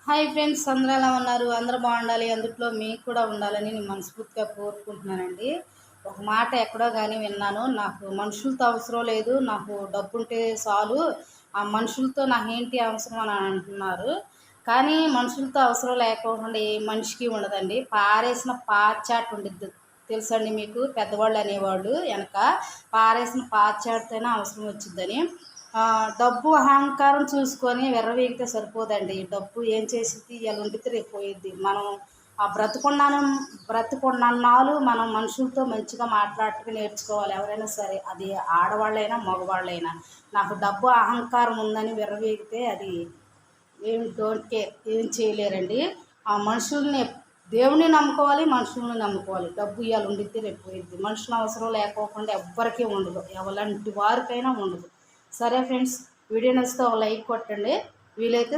Hi friends, అందరూ ఎలా ఉన్నారు? అందరూ బాగుండాలి, అందుట్లో మీకు కూడా ఉండాలని నేను మనస్ఫూర్తిగా కోరుకుంటున్నానండి. ఒక మాట ఎక్కడో కానీ విన్నాను, నాకు మనుషులతో అవసరం లేదు, నాకు డబ్బుంటే చాలు, ఆ మనుషులతో నాకేంటి అవసరం అని అంటున్నారు. కానీ మనుషులతో అవసరం లేకోకుండా ఏ మనిషికి ఉండదండి. పారేసిన పాచాట ఉండిద్ది తెలుసండి మీకు, పెద్దవాళ్ళు అనేవాళ్ళు వెనక పారేసిన పాచాటతోనే అవసరం వచ్చిద్దని. డబ్బు అహంకారం చూసుకొని విర్రవీగితే సరిపోదండి. డబ్బు ఏం చేసిద్ది, ఇవాళ ఉండిద్ది రేపు పోయిద్ది. మనం బ్రతుకున్నన్నాళ్ళు మనం మనుషులతో మంచిగా మాట్లాడటం నేర్చుకోవాలి. ఎవరైనా సరే, అది ఆడవాళ్ళైనా మగవాళ్ళైనా. నాకు డబ్బు అహంకారం ఉందని విర్రవీగితే అది డోంట్ కేర్, ఏం చేయలేరండి. ఆ మనుషుల్ని, దేవుని నమ్ముకోవాలి, మనుషుల్ని నమ్ముకోవాలి. డబ్బు ఇవాళ ఉండిద్ది రేపు పోయిద్ది. మనుషుల అవసరం లేకోకుండా ఎవ్వరికీ ఉండదు, ఎవలాంటి వారికైనా ఉండదు. సరే ఫ్రెండ్స్, వీడియో నచ్చితే ఒక లైక్ కొట్టండి. వీలైతే